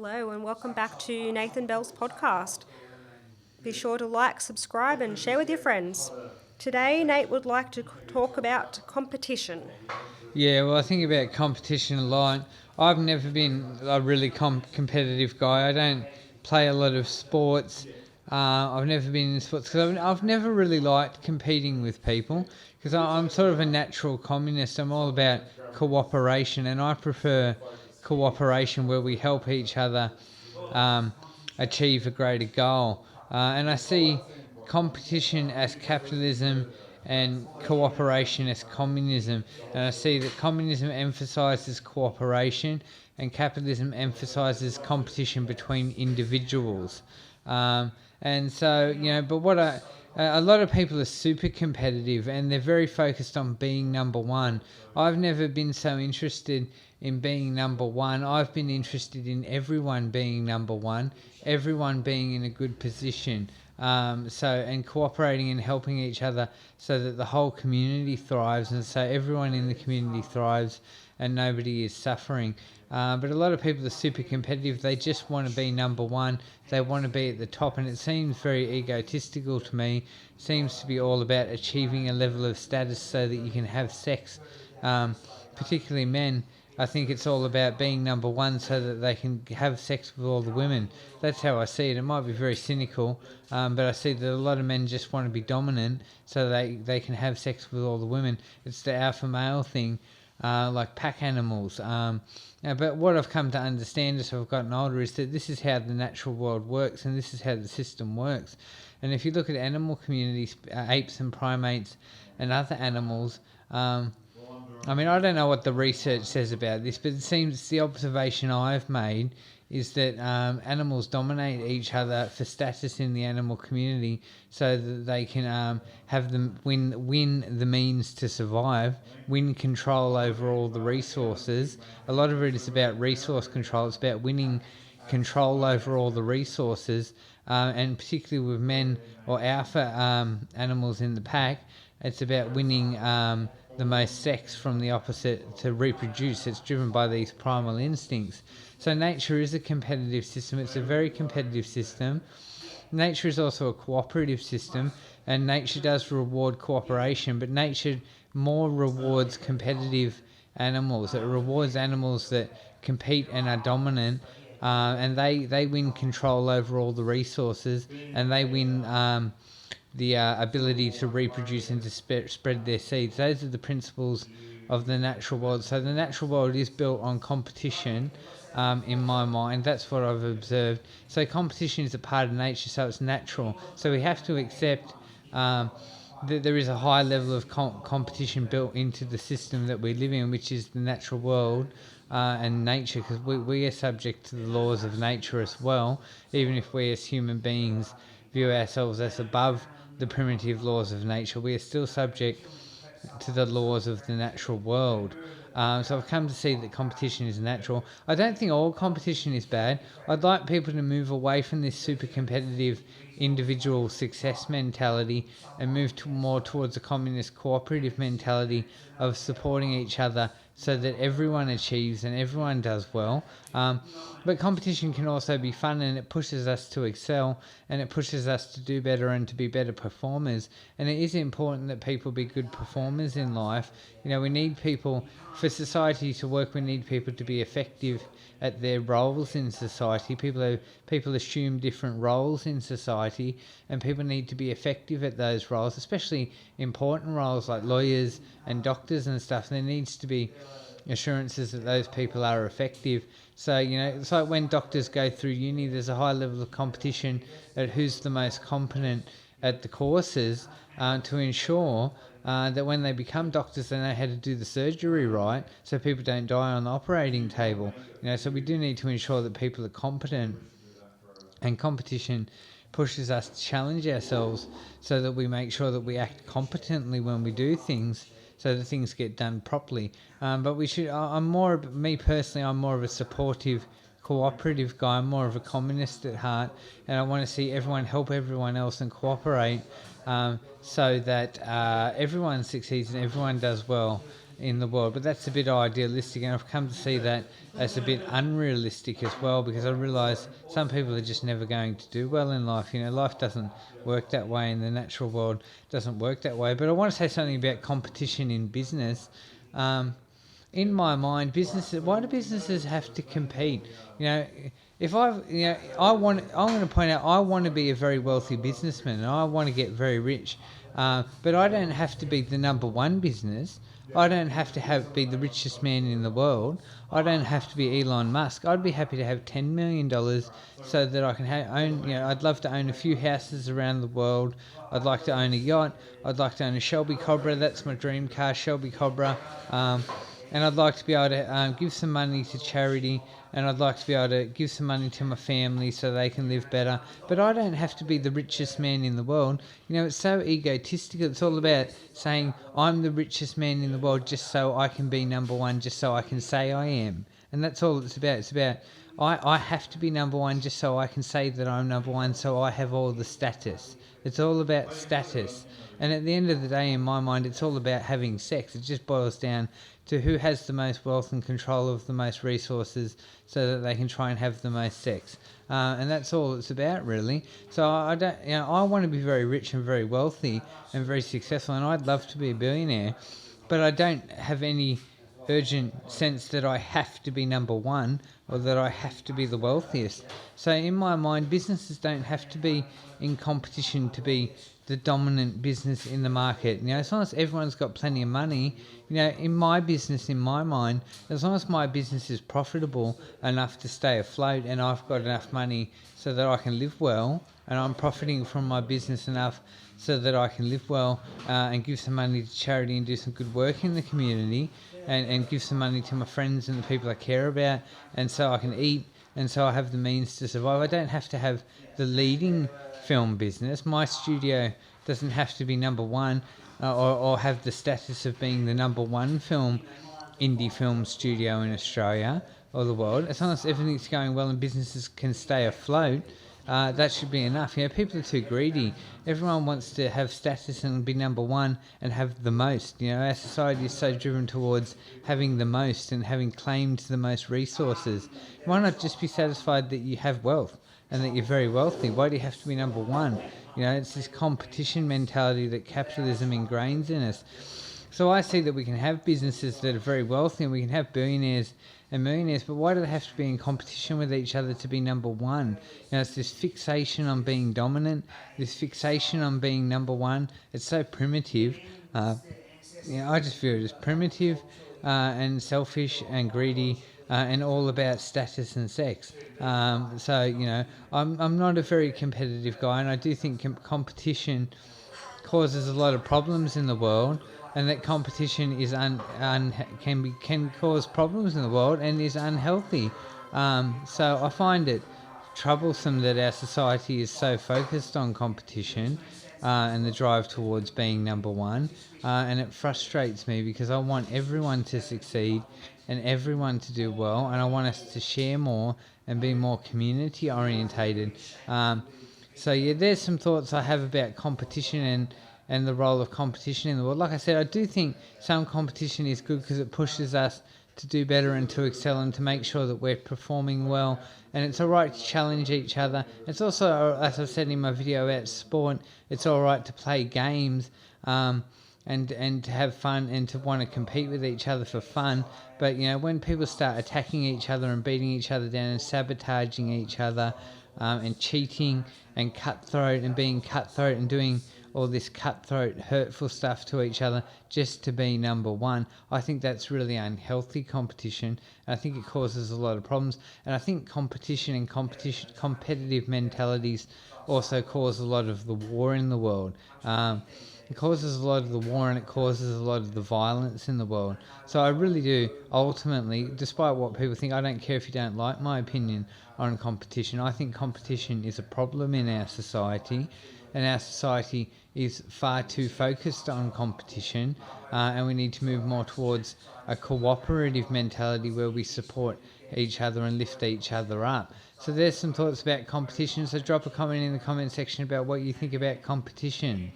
Hello, and welcome back to Nathan Bell's podcast. Be sure to like, subscribe, and share with your friends. Today, Nate would like to talk about competition. Yeah, well, I think about competition a lot. I've never been a really competitive guy. I don't play a lot of sports. I've never been in sports because I've never really liked competing with people because I'm sort of a natural communist. I'm all about cooperation, and I prefer cooperation where we help each other um, achieve a greater goal. And I see competition as capitalism and cooperation as communism. And I see that communism emphasises cooperation and capitalism emphasises competition between individuals. And so, but a lot of people are super competitive and they're very focused on being number one. I've never been so interested in being number one. I've been interested in everyone being number one, everyone being in a good position. And cooperating and helping each other so that the whole community thrives and so everyone in the community thrives and nobody is suffering. But a lot of people are super competitive. They just want to be number one. They want to be at the top, and it seems very egotistical to me. It seems to be all about achieving a level of status so that you can have sex, particularly men. I think it's all about being number one so that they can have sex with all the women. That's how I see it. It might be very cynical, but I see that a lot of men just want to be dominant so they can have sex with all the women. It's the alpha male thing, like pack animals. But what I've come to understand as I've gotten older is that this is how the natural world works and this is how the system works. And if you look at animal communities, apes and primates and other animals, I don't know what the research says about this, but it seems the observation I've made is that animals dominate each other for status in the animal community so that they can have them win the means to survive, win control over all the resources. A lot of it is about resource control. It's about winning control over all the resources, and particularly with men or alpha animals in the pack, it's about winning the most sex from the opposite to reproduce. It's driven by these primal instincts. So nature is a competitive system. It's a very competitive system. Nature is also a cooperative system, and nature does reward cooperation, but nature more rewards competitive animals. It rewards animals that compete and are dominant, and they win control over all the resources, and they win the ability to reproduce and to spread their seeds. Those are the principles of the natural world. So the natural world is built on competition, in my mind. That's what I've observed. So competition is a part of nature, so it's natural. So we have to accept that there is a high level of competition built into the system that we live in, which is the natural world and nature, because we are subject to the laws of nature as well, even if we as human beings view ourselves as above the primitive laws of nature. We are still subject to the laws of the natural world. So I've come to see that competition is natural. I don't think all competition is bad. I'd like people to move away from this super competitive individual success mentality and move more towards a communist cooperative mentality of supporting each other so that everyone achieves and everyone does well. But competition can also be fun, and it pushes us to excel and it pushes us to do better and to be better performers. And it is important that people be good performers in life. We need people, for society to work, we need people to be effective at their roles in society. People assume different roles in society, and people need to be effective at those roles, especially important roles like lawyers and doctors and stuff. There needs to be assurances that those people are effective. So, it's like when doctors go through uni, there's a high level of competition at who's the most competent at the courses, to ensure that when they become doctors, they know how to do the surgery right, so people don't die on the operating table. So we do need to ensure that people are competent, and competition pushes us to challenge ourselves so that we make sure that we act competently when we do things, so that things get done properly. But I'm more of a supportive, cooperative guy. I'm more of a communist at heart, and I want to see everyone help everyone else and cooperate, so that everyone succeeds and everyone does well in the world, but that's a bit idealistic, and I've come to see that as a bit unrealistic as well, because I realise some people are just never going to do well in life. Life doesn't work that way, and the natural world doesn't work that way. But I want to say something about competition in business. In my mind, why do businesses have to compete? If I'm going to point out, I want to be a very wealthy businessman, and I want to get very rich. But I don't have to be the number one business. I don't have to be the richest man in the world. I don't have to be Elon Musk. I'd be happy to have $10 million so that I can own. I'd love to own a few houses around the world. I'd like to own a yacht. I'd like to own a Shelby Cobra. That's my dream car, Shelby Cobra. And I'd like to be able to give some money to charity, and I'd like to be able to give some money to my family so they can live better. But I don't have to be the richest man in the world. It's so egotistical. It's all about saying, I'm the richest man in the world just so I can be number one, just so I can say I am. And that's all it's about. It's about, I have to be number one just so I can say that I'm number one, so I have all the status. It's all about status. And at the end of the day, in my mind, it's all about having sex. It just boils down to who has the most wealth and control of the most resources so that they can try and have the most sex. And that's all it's about, really. So I don't, I want to be very rich and very wealthy and very successful, and I'd love to be a billionaire, but I don't have any urgent sense that I have to be number one or that I have to be the wealthiest. So in my mind, businesses don't have to be in competition to be the dominant business in the market. As long as everyone's got plenty of money, in my business, in my mind, as long as my business is profitable enough to stay afloat and I've got enough money so that I can live well, and I'm profiting from my business enough so that I can live well and give some money to charity and do some good work in the community, and give some money to my friends and the people I care about, and so I can eat, and so I have the means to survive. I don't have to have the leading film business. My studio doesn't have to be number one or have the status of being the number one indie film studio in Australia or the world. As long as everything's going well and businesses can stay afloat, that should be enough. People are too greedy. Everyone wants to have status and be number one and have the most. Our society is so driven towards having the most and having claimed the most resources. Why not just be satisfied that you have wealth and that you're very wealthy? Why do you have to be number one? It's this competition mentality that capitalism ingrains in us. So I see that we can have businesses that are very wealthy and we can have billionaires and millionaires, but why do they have to be in competition with each other to be number one? It's this fixation on being dominant, this fixation on being number one. It's so primitive. I just feel it is primitive and selfish and greedy and all about status and sex. I'm not a very competitive guy, and I do think competition causes a lot of problems in the world, and that competition is can cause problems in the world and is unhealthy. So I find it troublesome that our society is so focused on competition and the drive towards being number one, and it frustrates me because I want everyone to succeed and everyone to do well, and I want us to share more and be more community orientated. There's some thoughts I have about competition and the role of competition in the world. Like I said, I do think some competition is good because it pushes us to do better and to excel and to make sure that we're performing well. And it's all right to challenge each other. It's also, as I said in my video about sport, it's all right to play games and to have fun and to want to compete with each other for fun. But, when people start attacking each other and beating each other down and sabotaging each other and cheating and cutthroat and being cutthroat and doing all this cutthroat, hurtful stuff to each other just to be number one, I think that's really unhealthy competition, and I think it causes a lot of problems. And I think competition and competitive mentalities also cause a lot of the war in the world. It causes a lot of the war, and it causes a lot of the violence in the world. So I really do, ultimately, despite what people think, I don't care if you don't like my opinion on competition. I think competition is a problem in our society, and our society is far too focused on competition, and we need to move more towards a cooperative mentality where we support each other and lift each other up. So there's some thoughts about competition, so drop a comment in the comment section about what you think about competition.